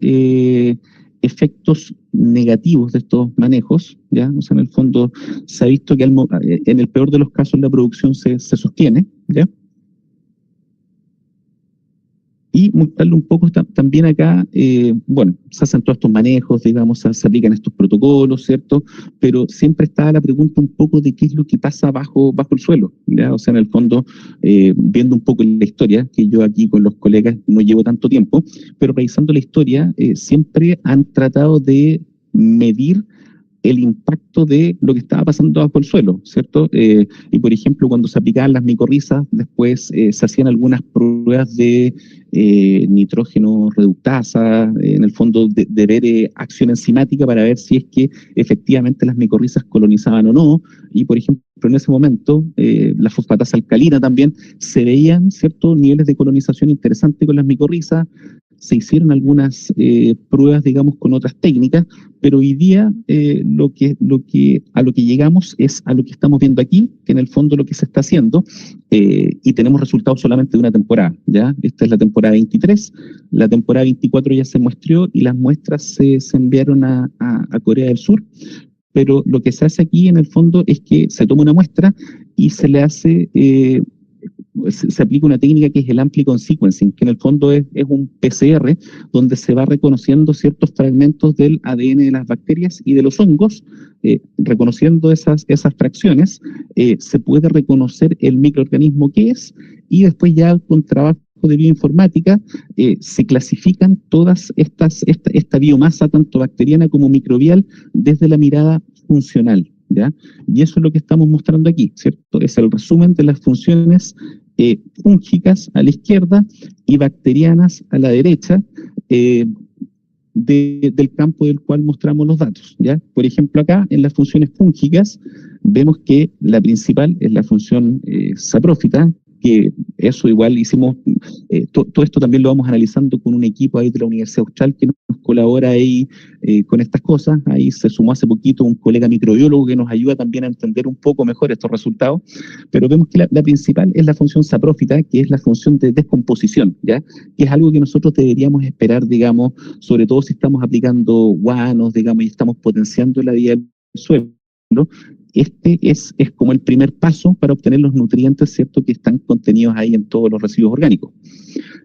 efectos negativos de estos manejos, ¿ya? O sea, en el fondo se ha visto que en el peor de los casos la producción se sostiene, ¿ya? Y mostrarle un poco también acá, bueno, se hacen todos estos manejos, digamos, se aplican estos protocolos, ¿cierto? Pero siempre está la pregunta un poco de qué es lo que pasa bajo el suelo, ¿ya? O sea, en el fondo, viendo un poco la historia, que yo aquí con los colegas no llevo tanto tiempo, pero revisando la historia, siempre han tratado de medir el impacto de lo que estaba pasando bajo el suelo, ¿cierto? Y por ejemplo, cuando se aplicaban las micorrizas, después se hacían algunas pruebas de nitrógeno reductasa, en el fondo de ver acción enzimática para ver si es que efectivamente las micorrizas colonizaban o no. Y por ejemplo, en ese momento, la fosfatasa alcalina también, se veían, ¿cierto?, niveles de colonización interesantes con las micorrizas. Se hicieron algunas pruebas, digamos, con otras técnicas, pero hoy día a lo que llegamos es a lo que estamos viendo aquí, que en el fondo lo que se está haciendo, y tenemos resultados solamente de una temporada, ¿ya? Esta es la temporada 23, la temporada 24 ya se muestreó y las muestras se enviaron a Corea del Sur, pero lo que se hace aquí en el fondo es que se toma una muestra y se le hace... se aplica una técnica que es el amplicon sequencing, que en el fondo es un PCR donde se va reconociendo ciertos fragmentos del ADN de las bacterias y de los hongos. Reconociendo esas fracciones, se puede reconocer el microorganismo que es, y después ya con trabajo de bioinformática se clasifican todas esta biomasa, tanto bacteriana como microbial, desde la mirada funcional, ¿ya? Y eso es lo que estamos mostrando aquí, ¿cierto? Es el resumen de las funciones fúngicas a la izquierda y bacterianas a la derecha del campo del cual mostramos los datos, ¿ya? Por ejemplo, acá en las funciones fúngicas vemos que la principal es la función saprófita, que eso igual hicimos, todo esto también lo vamos analizando con un equipo ahí de la Universidad Austral que nos colabora ahí con estas cosas. Ahí se sumó hace poquito un colega microbiólogo que nos ayuda también a entender un poco mejor estos resultados, pero vemos que la principal es la función saprófita, que es la función de descomposición, ¿ya? Que es algo que nosotros deberíamos esperar, digamos, sobre todo si estamos aplicando guanos, digamos, y estamos potenciando la vida del suelo. Este es como el primer paso para obtener los nutrientes, ¿cierto?, que están contenidos ahí en todos los residuos orgánicos.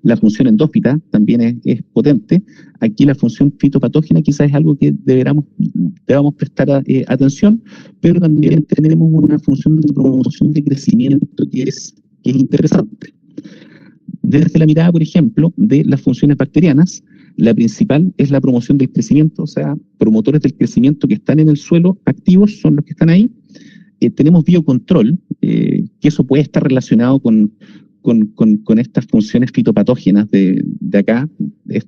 La función endófita también es potente. Aquí la función fitopatógena quizás es algo que debamos prestar atención, pero también tenemos una función de promoción de crecimiento que es interesante. Desde la mirada, por ejemplo, de las funciones bacterianas, la principal es la promoción del crecimiento, o sea, promotores del crecimiento que están en el suelo activos son los que están ahí. Tenemos biocontrol, que eso puede estar relacionado con estas funciones fitopatógenas de acá.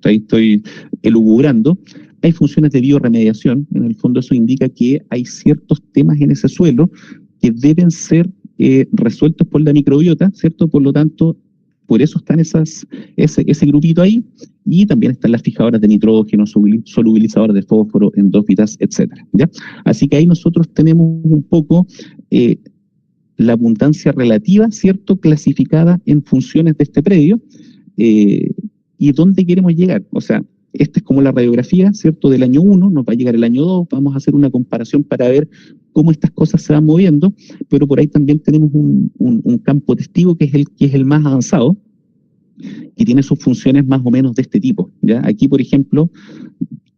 Ahí estoy elucubrando. Hay funciones de bioremediación, en el fondo eso indica que hay ciertos temas en ese suelo que deben ser resueltos por la microbiota, ¿cierto? Por lo tanto, por eso están ese grupito ahí, y también están las fijadoras de nitrógeno, solubilizadoras de fósforo, endófitas, etcétera, ¿ya? Así que ahí nosotros tenemos un poco la abundancia relativa, ¿cierto?, clasificada en funciones de este predio, y dónde queremos llegar. O sea, esta es como la radiografía, ¿cierto?, del año 1, nos va a llegar el año 2, vamos a hacer una comparación para ver cómo estas cosas se van moviendo, pero por ahí también tenemos un campo testigo que es el más avanzado, que tiene sus funciones más o menos de este tipo, ¿ya? Aquí, por ejemplo,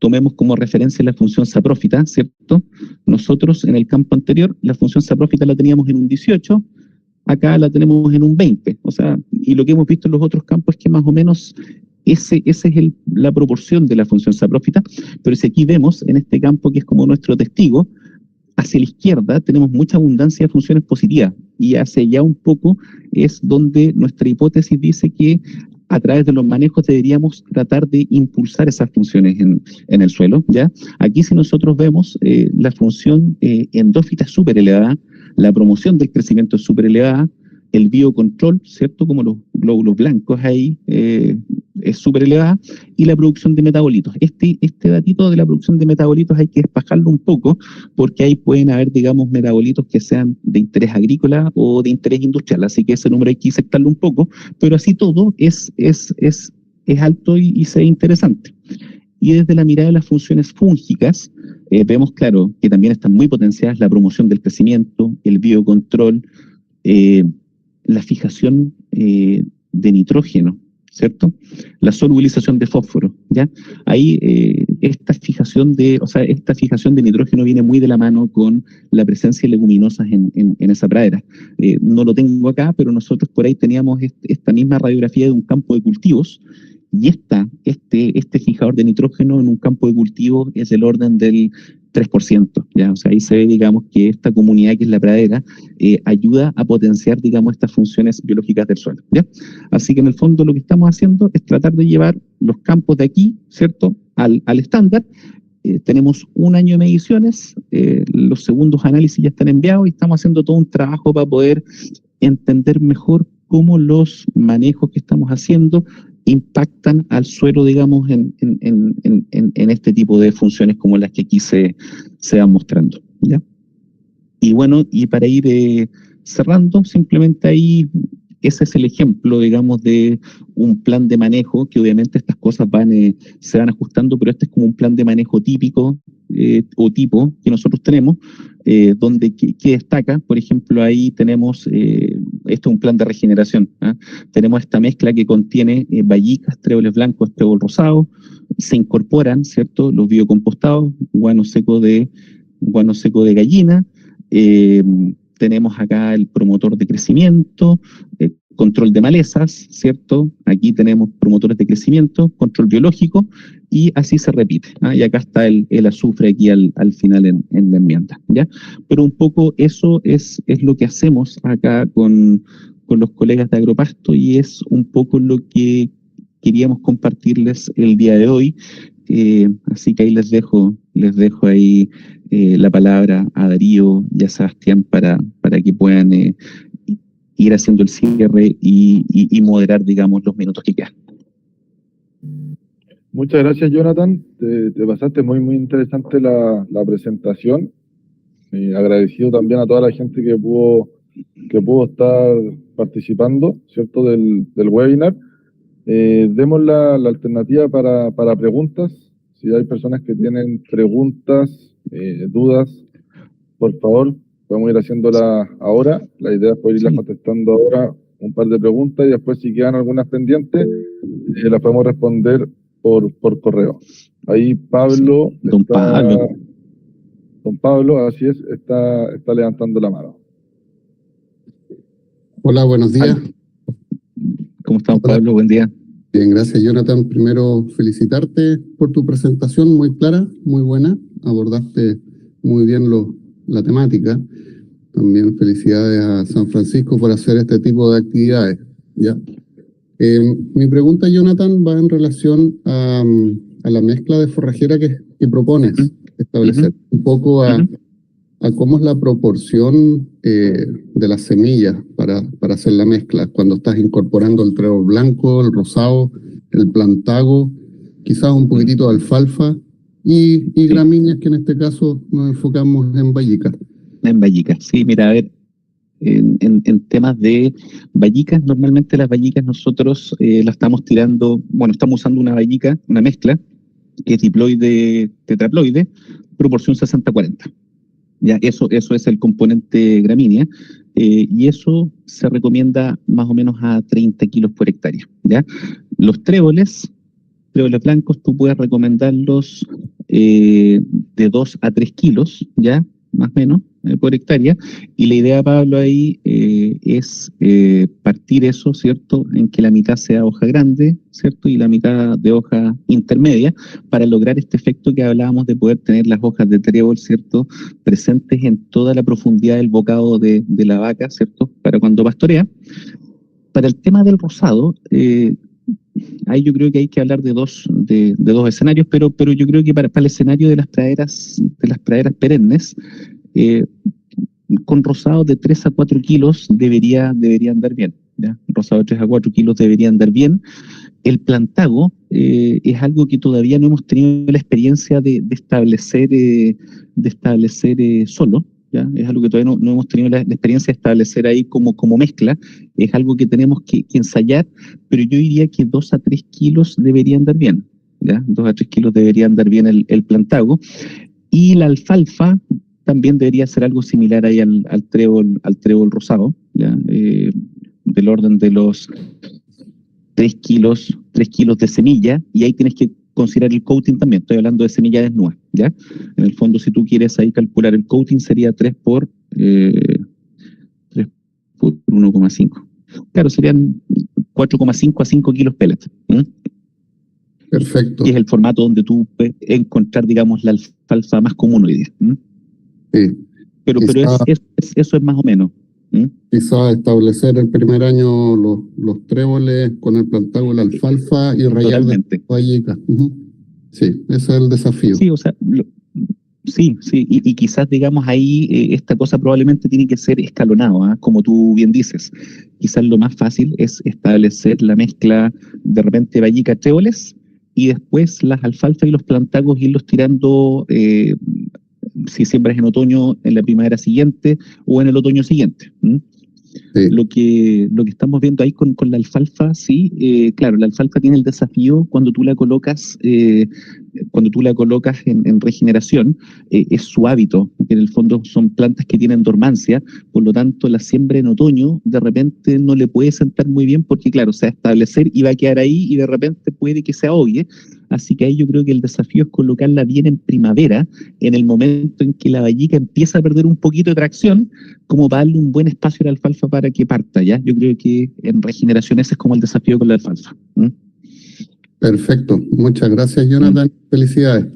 tomemos como referencia la función saprófita, ¿cierto? Nosotros en el campo anterior, la función saprófita la teníamos en un 18, acá la tenemos en un 20, o sea, y lo que hemos visto en los otros campos es que más o menos esa es la proporción de la función saprófita, pero si aquí vemos en este campo que es como nuestro testigo, hacia la izquierda tenemos mucha abundancia de funciones positivas y hacia allá un poco es donde nuestra hipótesis dice que a través de los manejos deberíamos tratar de impulsar esas funciones en el suelo, ¿ya? Aquí si nosotros vemos la función endófita es súper elevada, la promoción del crecimiento es súper elevada, el biocontrol, ¿cierto?, como los glóbulos blancos ahí, es súper elevada, y la producción de metabolitos. Este datito de la producción de metabolitos hay que despejarlo un poco, porque ahí pueden haber, digamos, metabolitos que sean de interés agrícola o de interés industrial, así que ese número hay que sectarlo un poco, pero así todo es alto y se ve interesante. Y desde la mirada de las funciones fúngicas, vemos, claro, que también están muy potenciadas la promoción del crecimiento, el biocontrol, la fijación de nitrógeno, ¿cierto? La solubilización de fósforo, ¿ya? Ahí esta fijación de nitrógeno viene muy de la mano con la presencia de leguminosas en esa pradera. No lo tengo acá, pero nosotros por ahí teníamos esta misma radiografía de un campo de cultivos, y este fijador de nitrógeno en un campo de cultivo es del orden del 3%, ¿ya? O sea, ahí se ve, digamos, que esta comunidad que es la pradera ayuda a potenciar, digamos, estas funciones biológicas del suelo, ¿ya? Así que en el fondo lo que estamos haciendo es tratar de llevar los campos de aquí, ¿cierto?, al estándar. Tenemos un año de mediciones, los segundos análisis ya están enviados y estamos haciendo todo un trabajo para poder entender mejor cómo los manejos que estamos haciendo impactan al suelo, digamos, en este tipo de funciones como las que aquí se van mostrando, ¿ya? Y bueno, y para ir cerrando, simplemente ahí, ese es el ejemplo, digamos, de un plan de manejo, que obviamente estas cosas se van ajustando, pero este es como un plan de manejo típico o tipo que nosotros tenemos, donde que destaca, por ejemplo, ahí tenemos, esto es un plan de regeneración, ¿eh? Tenemos esta mezcla que contiene bayicas, tréboles blancos, trébol rosado, se incorporan, ¿cierto?, los biocompostados, guano seco de gallina, tenemos acá el promotor de crecimiento, control de malezas, ¿cierto? Aquí tenemos promotores de crecimiento, control biológico, y así se repite, ¿ah? Y acá está el azufre aquí al final en la enmienda, ¿ya? Pero un poco eso es lo que hacemos acá con los colegas de Agropasto, y es un poco lo que queríamos compartirles el día de hoy. Así que ahí les dejo ahí la palabra a Darío y a Sebastián para que puedan ir haciendo el cierre y moderar, digamos, los minutos que quedan. Muchas gracias, Jonathan. Te pasaste muy, muy interesante la presentación. Agradecido también a toda la gente que pudo estar participando, ¿cierto?, del webinar. Demos la alternativa para preguntas. Si hay personas que tienen preguntas, dudas, por favor, podemos ir haciéndolas ahora. La idea es poder irlas contestando ahora, un par de preguntas, y después si quedan algunas pendientes, las podemos responder por correo. Ahí Pablo, Don Pablo, así es, está levantando la mano. Hola, buenos días. ¿Cómo estamos, Pablo? Buen día. Bien, gracias, Jonathan. Primero, felicitarte por tu presentación, muy clara, muy buena. Abordaste muy bien la temática. También felicidades a San Francisco por hacer este tipo de actividades, ¿ya? Mi pregunta, Jonathan, va en relación a la mezcla de forrajera que propones establecer. Un poco a cómo es la proporción de las semillas para hacer la mezcla, cuando estás incorporando el trébol blanco, el rosado, el plantago, quizás un poquitito de alfalfa y gramíneas, que en este caso nos enfocamos en bayicas. En bayicas, sí, mira, a ver, En temas de vallicas, normalmente las vallicas nosotros las estamos tirando, bueno, estamos usando una vallica, una mezcla, que es diploide tetraploide, proporción 60-40. Ya, eso es el componente gramínea, y eso se recomienda más o menos a 30 kilos por hectárea. ¿Ya? Los tréboles blancos, tú puedes recomendarlos de 2 a 3 kilos, ¿ya? Más o menos, por hectárea. Y la idea, Pablo, ahí es partir eso, ¿cierto? En que la mitad sea hoja grande, ¿cierto? Y la mitad de hoja intermedia, para lograr este efecto que hablábamos de poder tener las hojas de trébol, ¿cierto? Presentes en toda la profundidad del bocado de la vaca, ¿cierto? Para cuando pastorea. Para el tema del rosado, ahí yo creo que hay que hablar de dos escenarios, pero yo creo que para el escenario de las praderas perennes, con rosado de 3 a 4 kilos debería andar bien. ¿Ya? Rosado de 3 a 4 kilos debería andar bien. El plantago es algo que todavía no hemos tenido la experiencia de establecer solo. ¿Ya? Es algo que todavía no hemos tenido la experiencia de establecer ahí como mezcla. Es algo que tenemos que ensayar, pero yo diría que 2 a 3 kilos debería andar bien. ¿Ya? 2 a 3 kilos debería andar bien el plantago. Y la alfalfa también debería ser algo similar ahí al trébol rosado, ¿ya? Del orden de los 3 kilos de semilla, y ahí tienes que considerar el coating también. Estoy hablando de semilla desnuda, ¿ya? En el fondo, si tú quieres ahí calcular el coating, sería 3 por 1,5. Claro, serían 4,5 a 5 kilos pellet. Perfecto. Y es el formato donde tú puedes encontrar, digamos, la alfalfa más común hoy día. Sí. Pero eso es más o menos. Quizá establecer el primer año los tréboles con el plantago, la alfalfa y rayar de vallicas. Sí, ese es el desafío. Sí, o sea, sí, y quizás, digamos, ahí esta cosa probablemente tiene que ser escalonado, ¿eh? Como tú bien dices. Quizás lo más fácil es establecer la mezcla de repente vallica tréboles, y después las alfalfas y los plantagos irlos tirando, si siembras en otoño, en la primavera siguiente o en el otoño siguiente. Sí. Lo que estamos viendo ahí con la alfalfa, sí, claro, la alfalfa tiene el desafío cuando tú la colocas, en regeneración, es su hábito, que en el fondo son plantas que tienen dormancia, por lo tanto la siembra en otoño de repente no le puede sentar muy bien, porque claro, se va a establecer y va a quedar ahí y de repente puede que se ahogue. Así que ahí yo creo que el desafío es colocarla bien en primavera, en el momento en que la vallica empieza a perder un poquito de tracción, como para darle un buen espacio a la alfalfa para que parta, ¿ya? Yo creo que en regeneración ese es como el desafío con la alfalfa. Perfecto. Muchas gracias, Jonathan. Felicidades.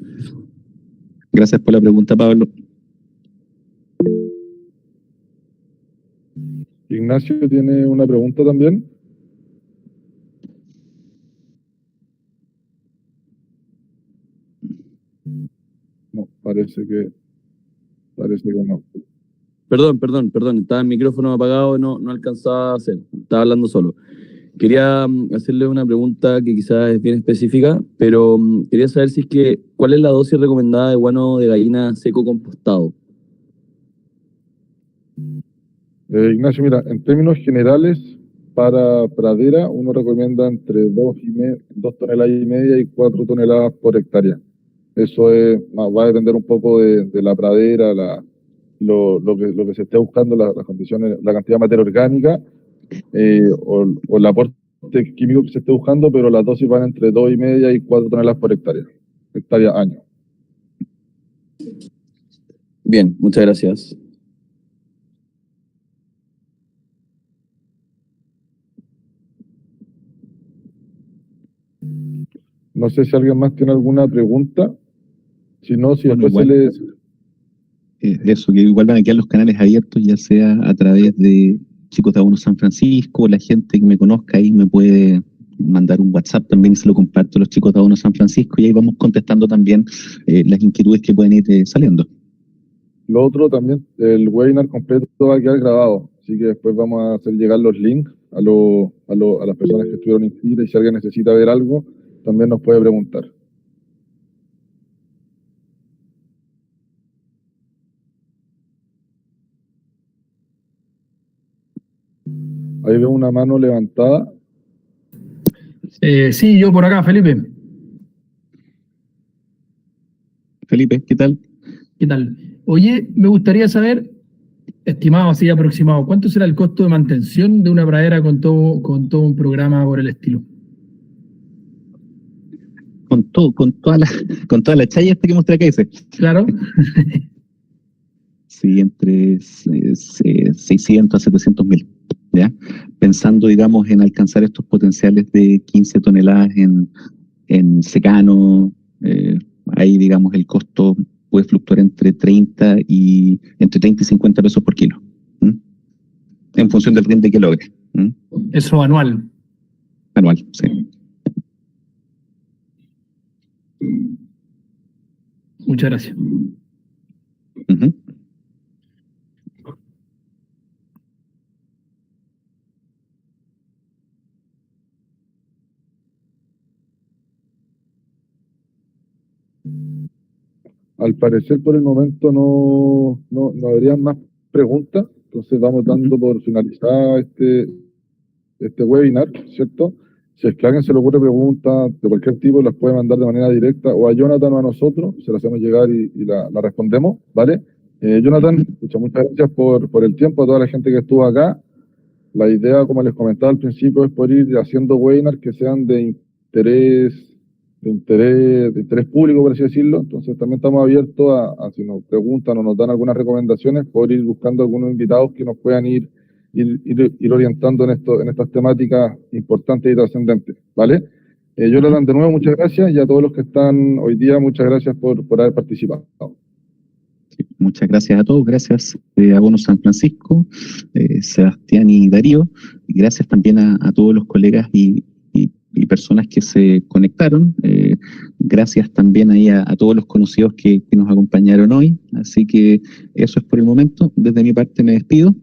Gracias por la pregunta, Pablo. Ignacio tiene una pregunta también. No, parece que no. Perdón, estaba el micrófono apagado, no alcanzaba a hacer, estaba hablando solo. Quería hacerle una pregunta que quizás es bien específica, pero quería saber ¿cuál es la dosis recomendada de guano de gallina seco compostado? Ignacio, mira, en términos generales, para pradera uno recomienda entre 2 toneladas y media y 4 toneladas por hectárea. Eso va a depender un poco de la pradera, lo que se esté buscando, las condiciones, la cantidad de materia orgánica, o el aporte químico que se esté buscando, pero las dosis van entre 2 y media y 4 toneladas por hectárea año. Bien, muchas gracias. No sé si alguien más tiene alguna pregunta. Si no, si Bueno, después igual, eso, que igual van a quedar los canales abiertos, ya sea a través de Chicos de Abono San Francisco, la gente que me conozca ahí me puede mandar un WhatsApp también y se lo comparto a los Chicos de Abono San Francisco, y ahí vamos contestando también las inquietudes que pueden ir saliendo. Lo otro también, el webinar completo va a quedar grabado, así que después vamos a hacer llegar los links a las personas que estuvieron inscritas, y si alguien necesita ver algo, también nos puede preguntar. Ahí veo una mano levantada. Sí, yo por acá, Felipe. Felipe, ¿qué tal? ¿Qué tal? Oye, me gustaría saber, estimado, así aproximado, ¿cuánto será el costo de mantención de una pradera con todo un programa por el estilo? Con toda la chaya esta que mostré acá, dice. Claro. Sí, entre 600 a 700 mil, ¿ya? Pensando, digamos, en alcanzar estos potenciales de 15 toneladas en secano, ahí, digamos, el costo puede fluctuar entre 30 y 50 pesos por kilo, ¿m? En función del rinde que logre, ¿m? Eso anual. Anual, sí. Muchas gracias. Ujú. Al parecer, por el momento no habrían más preguntas, entonces vamos dando por finalizada este webinar, ¿cierto? Si es que a alguien se le ocurre preguntas de cualquier tipo, las puede mandar de manera directa o a Jonathan o a nosotros, se las hacemos llegar y la respondemos, ¿vale? Jonathan, muchas gracias por el tiempo, a toda la gente que estuvo acá. La idea, como les comentaba al principio, es poder ir haciendo webinars que sean de interés público, por así decirlo. Entonces también estamos abiertos a si nos preguntan o nos dan algunas recomendaciones, poder ir buscando algunos invitados que nos puedan ir orientando en estas temáticas importantes y trascendentes, ¿vale? Jonathan, de nuevo, muchas gracias, y a todos los que están hoy día, muchas gracias por haber participado. Sí, muchas gracias a todos, gracias a Bono San Francisco, Sebastián y Darío, y gracias también a todos los colegas y personas que se conectaron, gracias también ahí a todos los conocidos que nos acompañaron hoy, así que eso es por el momento. Desde mi parte me despido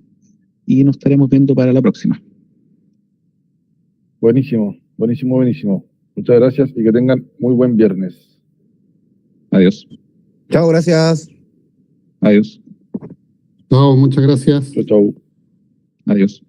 y nos estaremos viendo para la próxima. Buenísimo. Muchas gracias y que tengan muy buen viernes. Adiós. Chao, gracias. Adiós. Chao, muchas gracias. Chau. Adiós.